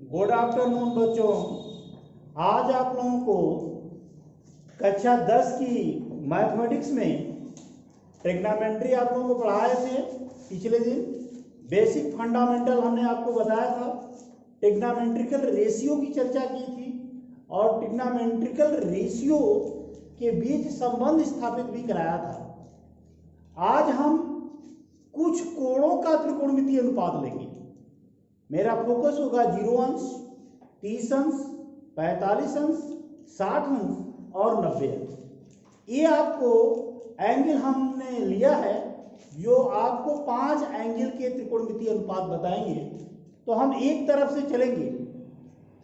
Good afternoon बच्चों। आज आप लोगों को कक्षा 10 की मैथमेटिक्स में ट्रिग्नोमेट्री आप लोगों को पढ़ाए थे पिछले दिन। बेसिक फंडामेंटल हमने आपको बताया था, ट्रिग्नोमेट्रिकल रेशियो की चर्चा की थी और ट्रिग्नोमेट्रिकल रेशियो के बीच संबंध स्थापित भी कराया था। आज हम कुछ कोणों का त्रिकोणमितीय अनुपात लेंगे। मेरा फोकस होगा 0 अंश, 30 अंश, 45 अंश, 60 अंश और 90 अंश। ये आपको एंगल हमने लिया है जो आपको 5 एंगल के त्रिकोणमितीय अनुपात बताएंगे। तो हम एक तरफ से चलेंगे।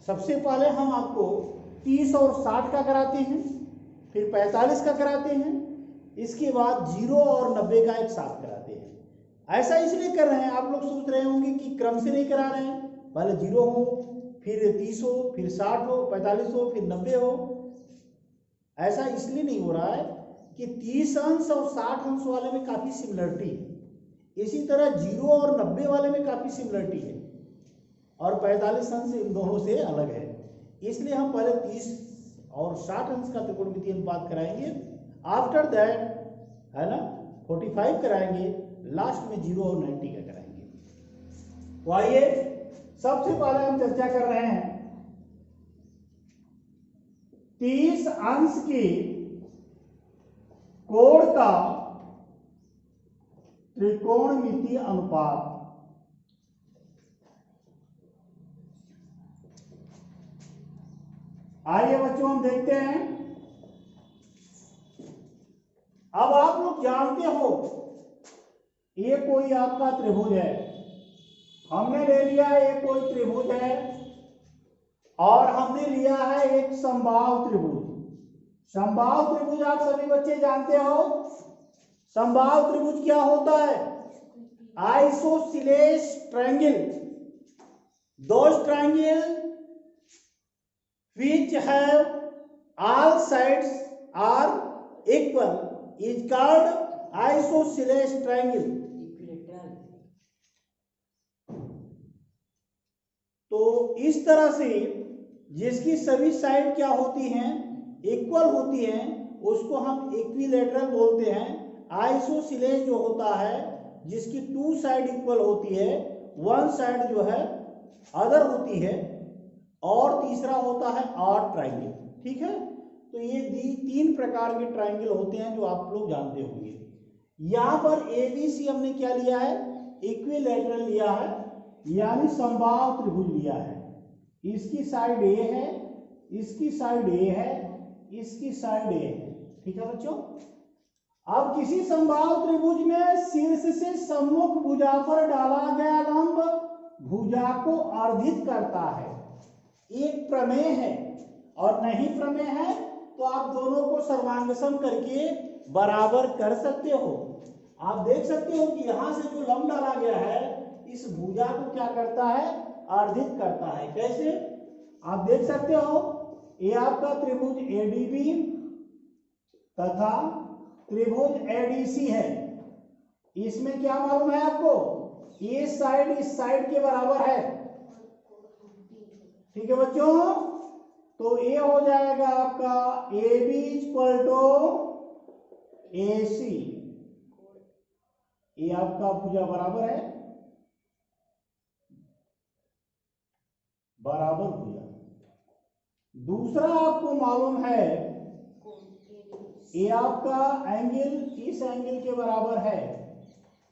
सबसे पहले हम आपको 30 और 60 का कराते हैं, फिर 45 का कराते हैं, इसके बाद 0 और 90 का एक साथ कराते हैं। ऐसा इसलिए कर रहे हैं, आप लोग सोच रहे होंगे कि क्रम से नहीं करा रहे हैं, पहले 0 हो, फिर 30 हो, फिर 60 हो, 45 हो, फिर 90 हो। ऐसा इसलिए नहीं हो रहा है कि 30 अंश और 60 अंश वाले में काफ़ी सिमिलरिटी है, इसी तरह 0 और 90 वाले में काफ़ी सिमिलरिटी है और 45 अंश इन दोनों से अलग है। इसलिए हम पहले 30 और 60 अंश का त्रिकोणमितीय अनुपात कराएंगे। आफ्टर दैट है ना 45 कराएंगे, लास्ट में 0 और 90 का कराएंगे। तो आइए सबसे पहले हम चर्चा कर रहे हैं 30 अंश की कोण का त्रिकोणमितीय अनुपात। आइए बच्चों हम देखते हैं। अब आप लोग जानते हो ये कोई आपका त्रिभुज है, हमने ले लिया ये कोई त्रिभुज है और हमने लिया है एक समबाहु त्रिभुज। समबाहु त्रिभुज आप सभी बच्चे जानते हो। समबाहु त्रिभुज क्या होता है? Isosceles triangle. Those triangle which have all sides are equal is called isosceles triangle. तो इस तरह से जिसकी सभी साइड क्या होती हैं? इक्वल होती हैं, उसको हम इक्विलेटरल बोलते हैं। आइसोसेलेस जो होता है जिसकी 2 साइड इक्वल होती है, 1 साइड जो है अदर होती है, और तीसरा होता है ऑड ट्रायंगल। ठीक है, तो ये 3 प्रकार के ट्रायंगल होते हैं जो आप लोग जानते होंगे। यहां पर एबीसी हमने क्या लिया है? इक्विलेटरल लिया है, यानी समबाहु त्रिभुज लिया है। इसकी साइड ए है, इसकी साइड ए है, इसकी साइड ए है। ठीक है बच्चों। अब किसी समबाहु त्रिभुज में शीर्ष से सम्मुख भुजा पर डाला गया लंब भुजा को अर्धित करता है। एक प्रमेय है और नहीं प्रमेय है तो आप दोनों को सर्वांगसम करके बराबर कर सकते हो। आप देख सकते हो कि यहां से जो लंब डाला गया है इस भुजा को क्या करता है? अर्धित करता है। कैसे? आप देख सकते हो ये आपका त्रिभुज एडीबी तथा त्रिभुज एडीसी है। इसमें क्या मालूम है आपको? ये साइड इस साइड के बराबर है। ठीक है बच्चों, तो ये हो जाएगा आपका ए बी इक्वल टू ए सी। ये आपका भुजा बराबर है, बराबर भुजा। दूसरा आपको मालूम है ये आपका एंगल इस एंगल के बराबर है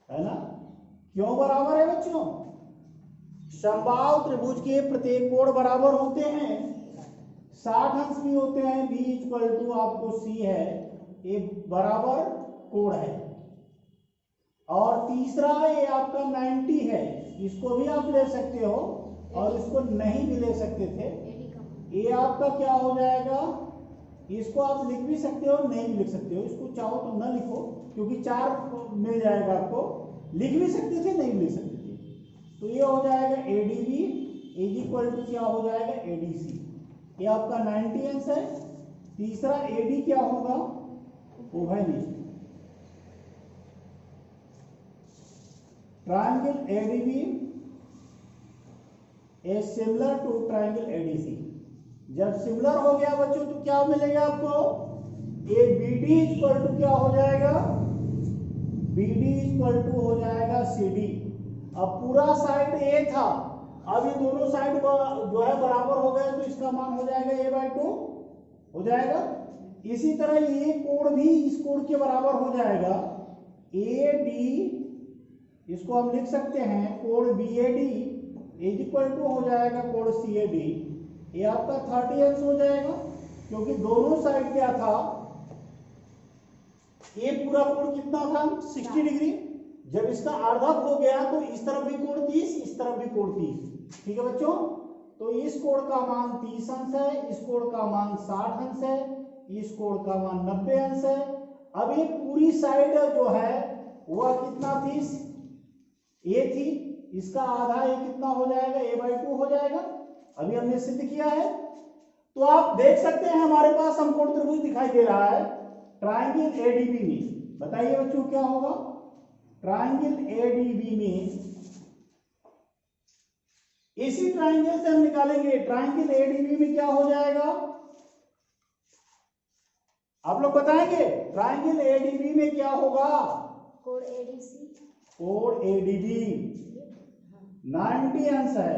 ना? क्यों बराबर है बच्चों? समबाहु त्रिभुज के प्रत्येक कोण बराबर होते हैं, 60 अंश भी होते हैं। बी इक्वल टू आपको सी है, ये बराबर कोण है। और तीसरा ये आपका 90 है, इसको भी आप ले सकते हो और इसको नहीं भी ले सकते थे। ये आपका क्या हो जाएगा? इसको आप लिख भी सकते हो, नहीं भी लिख सकते हो। इसको चाहो तो न लिखो क्योंकि 4 मिल जाएगा आपको। लिख भी सकते थे, नहीं भी लिख सकते थे। तो ये हो जाएगा एडीबी इज इक्वल टू क्या हो जाएगा? एडीसी। ये आपका 90 अंश है। तीसरा एडी क्या होगा? उभयनिष्ठ। Triangle ADB a similar to triangle ADC. जब सिमिलर हो गया बच्चों तो क्या मिलेगा आपको, A B D equal to क्या हो जाएगा, बी डी इक्वल टू हो जाएगा सी डी। अब पूरा साइड ए था, अब ये दोनों साइड जो है बराबर हो गए तो इसका मान हो जाएगा ए बाई टू हो जाएगा। इसी तरह ये कोण भी इस कोण के बराबर हो जाएगा, ए डी, इसको हम लिख सकते हैं कोण B A D is equal to हो जाएगा कोण सी ए डी। ये आपका 30 अंश हो जाएगा, क्योंकि दोनों साइड क्या था, ये पूरा कोण कितना था 60 डिग्री। जब इसका अर्धक हो गया तो इस तरफ भी कोण 30, इस तरफ भी कोण 30। ठीक है बच्चों, तो इस कोण का मान 30 अंश है, इस कोण का मान 60 अंश है, इस कोण का मान 90 अंश है। अब ये पूरी साइड जो है वह कितना 30 ए थी, इसका आधा ये कितना हो जाएगा, ए बाई टू हो जाएगा। अभी हमने सिद्ध किया है। तो आप देख सकते हैं हमारे पास समकोण त्रिभुज दिखाई दे रहा है ट्राइंगल एडीबी में। बताइए बच्चों क्या होगा, ट्राइंगल एडीबी में इसी ट्राइंगल से हम निकालेंगे, ट्राइंगल एडीबी में क्या हो जाएगा, आप लोग बताएंगे ट्राइंगल एडीबी में क्या होगा, कोण एडीसी, कोण एडीबी 90 अंश है।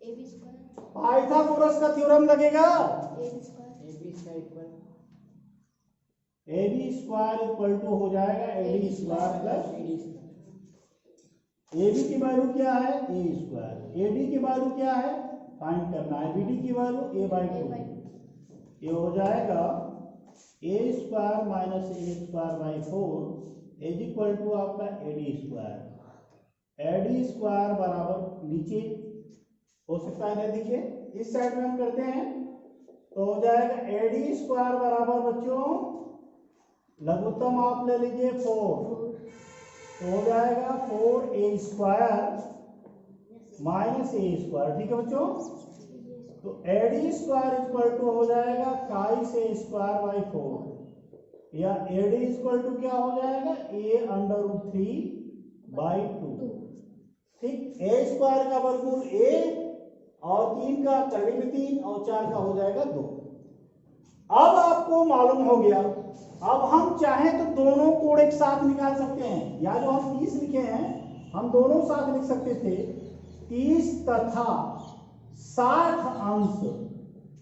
एबी स्क्वायर, पाइथागोरस का थ्योरम लगेगा, AB square, AB square equal to हो जाएगा AD square plus AD square. AB की वैल्यू क्या है, ए स्क्वायर, एडी की वैल्यू क्या है फाइंड करना है, बीडी की वैल्यू ए बाई टू। ये हो जाएगा A square minus A square by 4 is equal to आपका एडी स्क्वायर। एडी स्क्वायर बराबर नीचे हो सकता है ना, देखिए इस साइड में हम करते हैं तो हो जाएगा एडी स्क्वायर बराबर बच्चों लघुत्तम आप ले लीजिए 4, तो हो जाएगा 4a square minus A square. ठीक है बच्चों, तो एडी स्क्वायर इक्वल टू हो जाएगा 5a स्क्वायर बाई 4, या एडी इक्वल टू क्या हो जाएगा a अंडर रूट 3 बाई 2। ठीक, ए स्क्वायर का वर्गमूल a और 3 का कड़ी में 3 और 4 का हो जाएगा 2। अब आपको मालूम हो गया, अब हम चाहें तो दोनों कोण एक साथ निकाल सकते हैं, या जो हम 30 लिखे हैं हम दोनों साथ लिख सकते थे, 30 तथा 60 अंश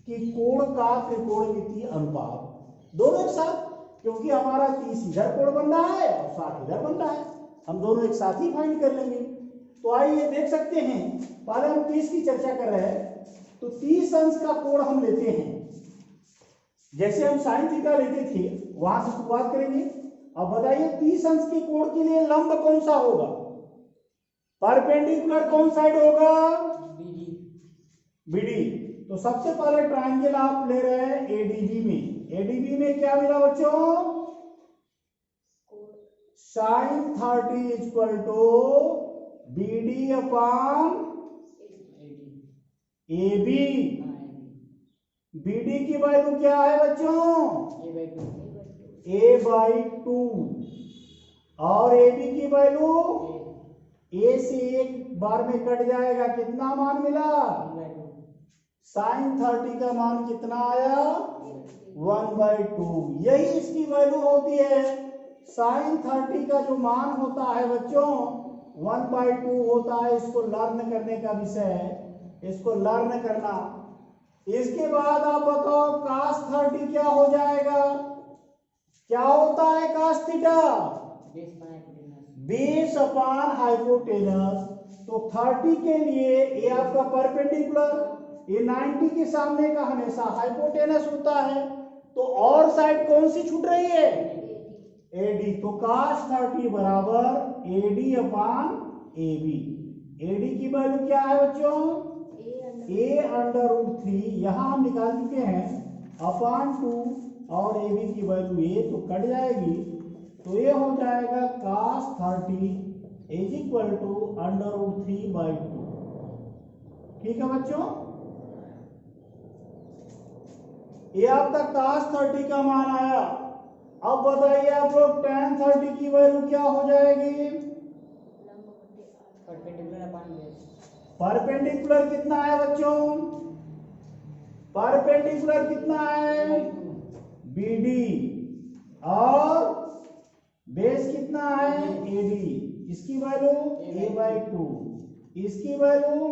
की कोण का त्रिकोणमितीय अनुपात दोनों एक साथ, क्योंकि हमारा 30 इधर कोण बन रहा है और 60 इधर बन रहा है, हम दोनों एक साथ ही फाइंड कर लेंगे। तो आइए देख सकते हैं, पहले हम 30 की चर्चा कर रहे हैं, तो 30 अंश का कोण हम लेते हैं, जैसे हम साइन थीटा लेते थे वहां से शुरुआत करेंगे। अब बताइए 30 अंश के कोण के लिए लंब कौन सा होगा, परपेंडिकुलर कौन साइड होगा, बीडी। तो सबसे पहले ट्रायंगल आप ले रहे हैं एडीबी में, एडीबी में क्या मिला बच्चों, sine 30 equal to BD upon AB. BD की वैल्यू क्या है बच्चों, ए बाई 2, और एबी की वैल्यू ए से एक बार में कट जाएगा, कितना मान मिला, साइन 30 का मान कितना आया 1/2। यही इसकी वैल्यू होती है, साइन 30 का जो मान होता है बच्चों 1/2 होता है। इसको लर्न करने का विषय है, इसको लर्न करना। इसके बाद आप बताओ cos 30 क्या हो जाएगा, क्या होता है cos theta, base upon hypotenuse. तो 30 के लिए ये आपका परपेंडिकुलर, ये 90 के सामने का हमेशा हाइपोटेनस होता है, तो और साइड कौन सी छूट रही है, एडी। तो cos 30 बराबर एडी अपॉन एबी। एडी की वैल्यू क्या है बच्चों, ए अंडर रूट 3, यहां हम निकाल चुके हैं अपॉन 2, और एबी की वैल्यू ए तो कट जाएगी, तो ये हो जाएगा cos 30 is equal to under root 3/2। ठीक है बच्चों, ये आपका cos 30 का मान आया। अब बताइए आप लोग tan 30 की वैल्यू क्या हो जाएगी, परपेंडिकुलर कितना है बच्चों? परपेंडिकुलर कितना है? BD। और बेस कितना है? AD। इसकी वैल्यू A/2। इसकी वैल्यू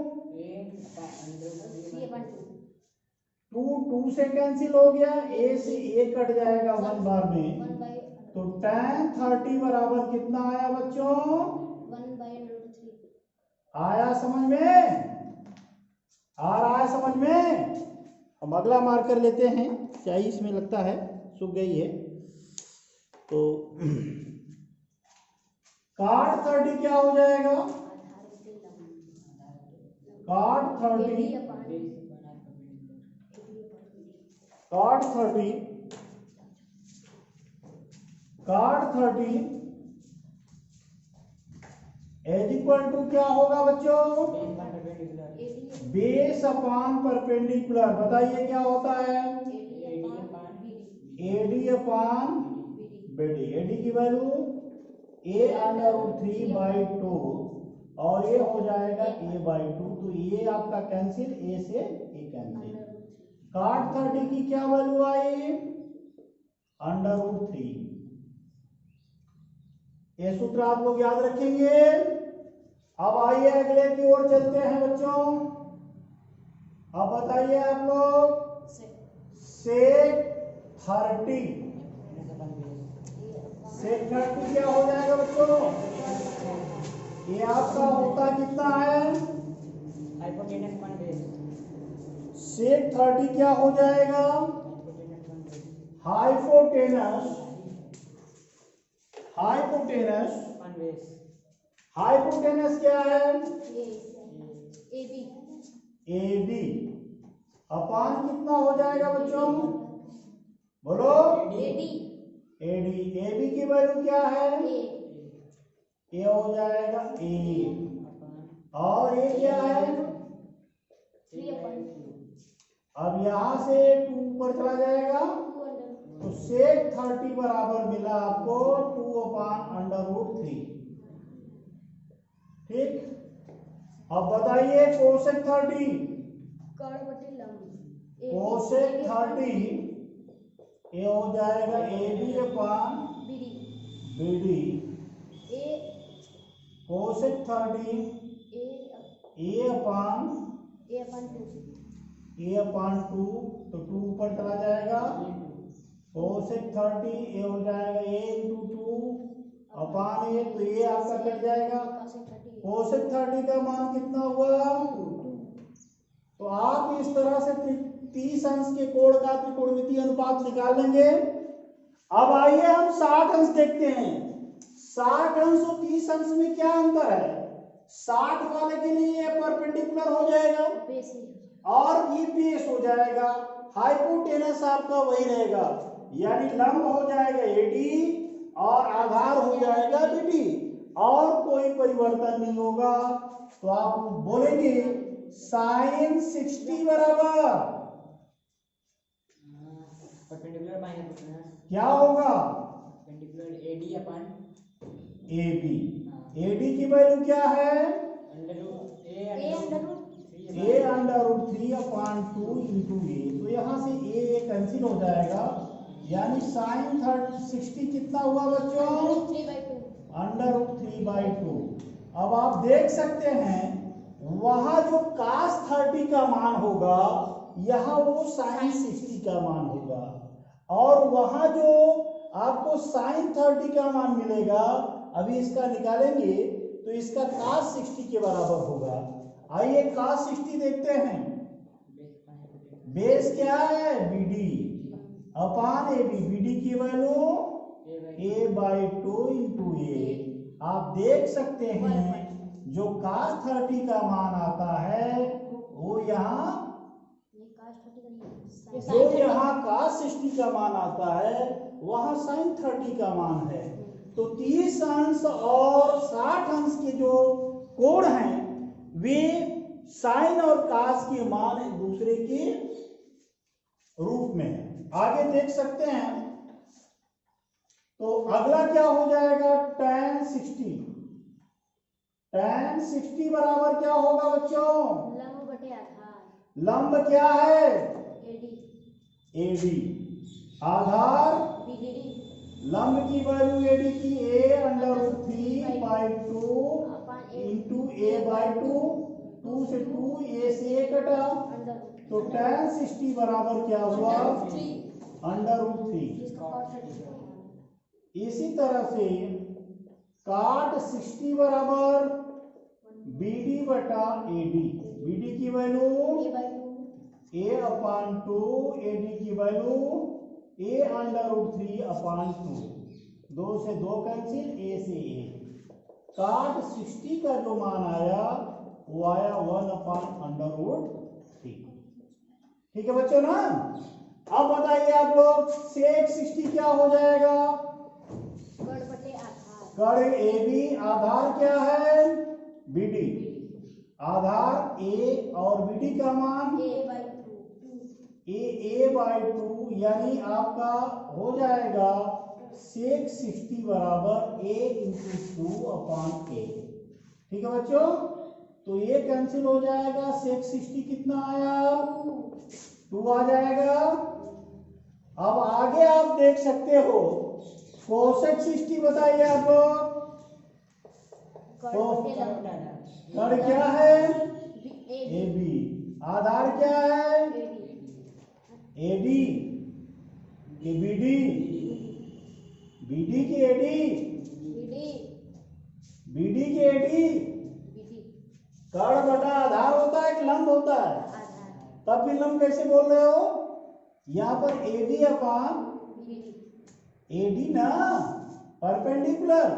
2 से कैंसिल हो गया, A से A कट जाएगा 1 बार में। 1 by तो tan 30 बराबर कितना आया बच्चों? 1 by √3। आया समझ में? आ रहा है समझ में? हम अगला मार्कर लेते हैं, स्याही इसमें लगता है सूख गई है। तो cot 30 क्या हो जाएगा? cot 30 इज इक्वल टू क्या होगा बच्चों? Base upon perpendicular. बताइए क्या होता है? AD upon BD। AD की वैल्यू A√3/2 और ये हो जाएगा A/2। तो ये आपका कैंसिल, A से A कैंसिल। cot 30 की क्या वैल्यू आई? √3। ये सूत्र आप लोग याद रखेंगे। अब आइए अगले की ओर चलते हैं बच्चों। अब बताइए आप लोग, sec 30 क्या हो जाएगा बच्चों? ये आपका होता कितना है? sec 30 क्या हो जाएगा? हाइपोटेनस क्या है? AB अपान कितना हो जाएगा बच्चों? बोलो। AB की वैल्यू क्या है? A हो जाएगा A। और ये क्या है? अब यहां से 2 ऊपर चला जाएगा, तो sec 30 बराबर मिला आपको 2/√3। ठीक। अब बताइए cosec 30 ये हो जाएगा AB/BD। cosec 30 A/2 तो 2 ऊपर चला जाएगा, cosec 30 ये हो जाएगा A/2 तो ये आपका कट जाएगा। cosec 30 का मान कितना हुआ? तो आप इस तरह से 30 अंश के कोण का त्रिकोणमितीय अनुपात निकाल लेंगे। अब आइए हम 60 अंश देखते हैं। 60 अंश और 30 अंश में क्या अंतर है? 60 वाले के लिए ये परपेंडिकुलर हो जाएगा और ये बेस हो जाएगा। हाइपोटेनस आपका वही रहेगा, यानी लंब हो जाएगा AD और आधार हो जाएगा BD और कोई परिवर्तन नहीं होगा। तो आप बोलेंगे sin 60 बराबर क्या होगा? AB। AD की वैल्यू क्या है? A√3/2 into A। तो यहां से A कैंसिल हो जाएगा, यानी sin 60 कितना हुआ बच्चों? √3/2। अब आप देख सकते हैं वहां जो cos 30 का मान होगा, यहां वो sin 60 का मान होगा, और वहां जो आपको sin 30 का मान मिलेगा, अभी इसका निकालेंगे तो इसका cos 60 के बराबर होगा। आइए cos 60 देखते हैं। बेस क्या है? BD अपान AB। BD की वैल्यू A/2 इंटू A। आप देख सकते हैं जो cos 30 का मान आता है वो यहाँ cos 60 का मान आता है, वहां sin 30 का मान है। तो 30 अंश और 60 अंश के जो कोण हैं वे sin और cos के मान एक दूसरे के रूप में है। आगे देख सकते हैं। तो अगला क्या हो जाएगा? tan 60 tan 60 बराबर क्या होगा बच्चों? लंब बटे आधार। लंब क्या है? एडी। एडी। आधार बीडीडी। लंब की वैल्यू एडी की a√3/2 इंटू a/2, 2 से 2 a से a कटा, तो tan 60 बराबर क्या हुआ? √3। इसी तरह से cot 60 बराबर BD बटा AD। BD की वैल्यू a/2, AD की वैल्यू a√3/2। 2 से 2 कैंसिल, a से a। cot 60 का जो मान आया वो आया 1/√3। ठीक है बच्चों ना? अब बताइए आप लोग sec 60 क्या हो जाएगा? गढ़ बटे आधार। गढ़ AB। आधार क्या है? BD। आधार A और BD का मान a/2, यानी आपका हो जाएगा sec 60 बराबर a इंटू 2/a। ठीक है बच्चों? तो ये कैंसिल हो जाएगा। sec 60 कितना आया? 2 आ जाएगा। अब आगे आप देख सकते हो cosec 60 बताइए आप लोग। गढ़ क्या है? AB। आधार क्या है? AD की BD, BD की AD, BD की AD। कर्ण बटा आधार होता है कि लंब होता है? तब भी लंब कैसे बोल रहे हो? यहाँ पर AD ना, perpendicular.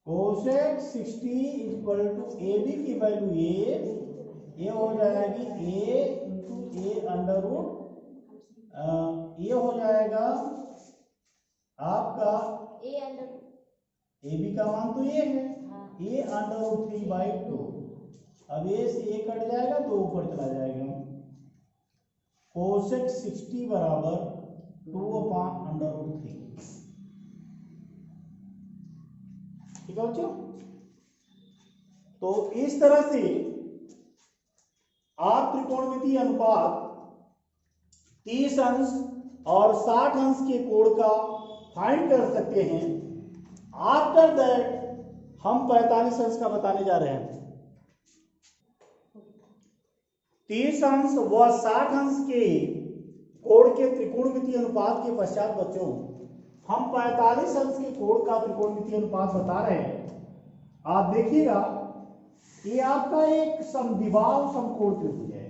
cosec 60 equal to AB की वैल्यू ये हो जाएगी a इंटू ये हो जाएगा आपका AB का मान तो ये है, a√3/2। अब a से a कट जाएगा तो ऊपर चला जाएगा। cosec 60 बराबर 2/√3। ठीक है बच्चों? तो इस तरह से आप त्रिकोणमितीय अनुपात 30 अंश और 60 अंश के कोण का फाइंड कर सकते हैं। आफ्टर दैट हम 45 अंश का बताने जा रहे हैं। 30 अंश व 60 अंश के कोण के त्रिकोणमितीय अनुपात के पश्चात बच्चों हम 45 अंश के कोण का त्रिकोणमितीय अनुपात बता रहे हैं। आप देखिएगा ये आपका एक समद्विबाहु समकोण त्रिभुज है।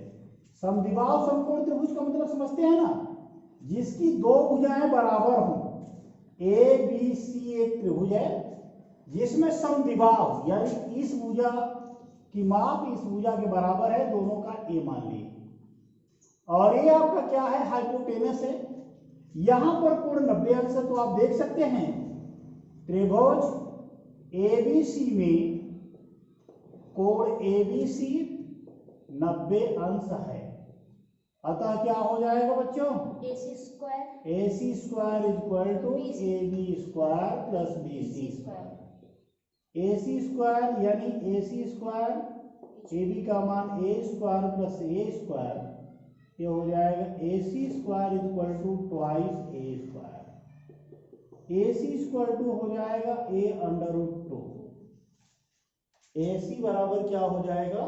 समद्विबाहु समकोण त्रिभुज का मतलब समझते हैं ना? जिसकी दो भुजाएं बराबर हों। ABC एक त्रिभुज है जिसमें समद्विबाहु यानी इस भुजा की माप इस भुजा के बराबर है, दोनों का a मान लिए। और ये आपका क्या है? हाइपोटेनस है। यहां पर कोण 90 अंश है। तो आप देख सकते हैं त्रिभुज ABC में कोण ABC 90 अंश है। अतः क्या हो जाएगा बच्चों? AC square equal to AB square plus BC square. AC square यानी AC स्क्वायर, AB का मान A square plus A square, ये हो जाएगा AC square equal to twice A square. AC square to हो जाएगा a√2। AC बराबर क्या हो जाएगा?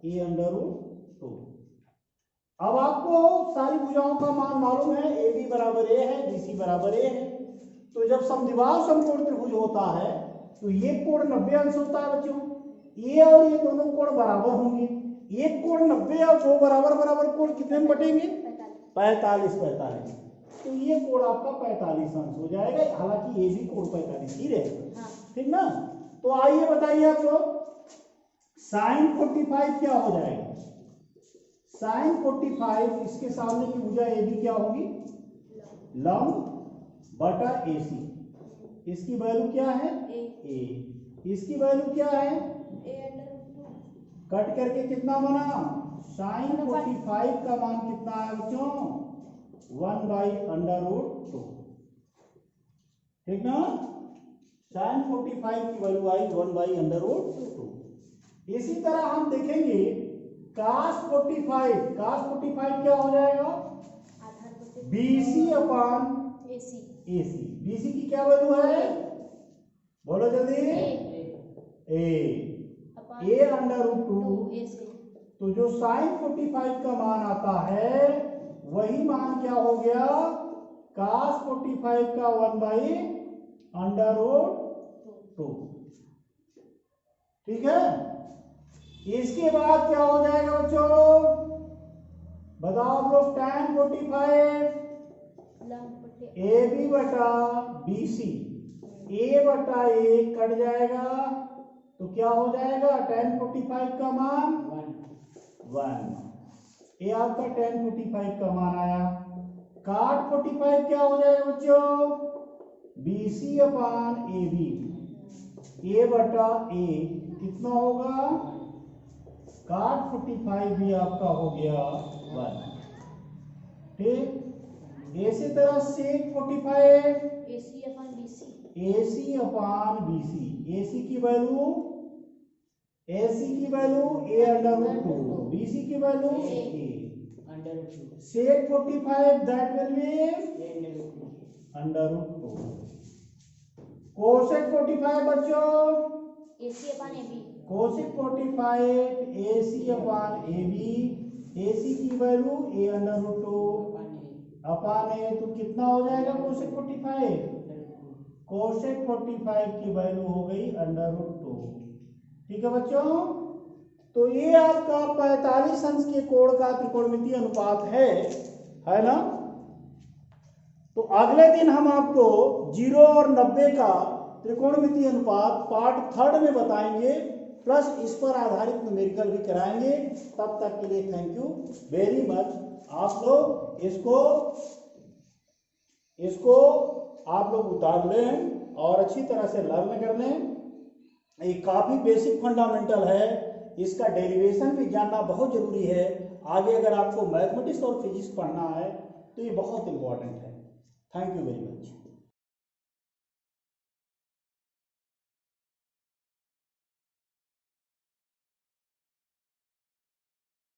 a√2। अब आपको सारी भुजाओं का मान मालूम है। AB बराबर A है, BC बराबर A है। तो जब समद्विबाहु समकोण त्रिभुज होता है तो ये कोण 90 अंश होता है बच्चों। ये और ये दोनों कोण बराबर होंगे। एक कोण 90 और दो बराबर कोण कितने में बटेंगे? 45। तो ये कोण आपका 45 अंश हो जाएगा। हालांकि ये भी कोण 45 ही रहेगा। ठीक ना? तो आइए बताइए आप लोग sin 45 क्या हो जाएगा? sin 45 इसके सामने की भुजा AB क्या होगी? लंब बटा AC। इसकी वैल्यू क्या है? A। इसकी वैल्यू क्या है? कट करके कितना बना? sin 45 का मान कितना है बच्चों? 1/√2। ठीक ना? sin 45 की वैल्यू आई 1/√2। इसी तरह हम देखेंगे cos 45 क्या हो जाएगा? आधार बटे BC upon AC AC। BC की क्या वैल्यू है? बोलो जल्दी। A upon A√2। AC। तो जो sin 45 का मान आता है वही मान क्या हो गया? cos 45 का 1/√2। ठीक है। इसके बाद क्या हो जाएगा बच्चों? बताओ आप लोग। tan 45 लंब बटे AB बटा BC। A बटा A कट जाएगा तो क्या हो जाएगा? tan 45 का मान 1। ये आपका tan 45 का मान आया। cot 45 क्या हो जाएगा बच्चों? BC upon AB। A बटा A कितना होगा? cot 45 भी आपका हो गया 1। ठीक। इसी तरह sec 45 AC upon BC। AC upon BC। AC की वैल्यू A√2। BC की value A। sec 45 that will be √2। cosec 45 बच्चों AC upon AB। cosec 45 AC upon AB। AC की वैल्यू A√2 अपॉन A। तो कितना हो जाएगा cosec 45? cosec 45 की value हो गई √2। ठीक है बच्चों। तो ये आपका 45 अंश के कोण का त्रिकोणमितीय अनुपात है ना। तो अगले दिन हम आपको 0 और 90 का त्रिकोणमितीय अनुपात पार्ट 3 में बताएंगे, प्लस इस पर आधारित न्यूमेरिकल भी कराएंगे। तब तक के लिए थैंक यू वेरी मच। आप लोग इसको आप लोग उतार लें और अच्छी तरह से लर्न कर लें। ये काफी बेसिक फंडामेंटल है। इसका डेरिवेशन भी जानना बहुत जरूरी है। आगे अगर आपको मैथमेटिक्स और फिजिक्स पढ़ना है तो ये बहुत इंपॉर्टेंट है। Thank you very much.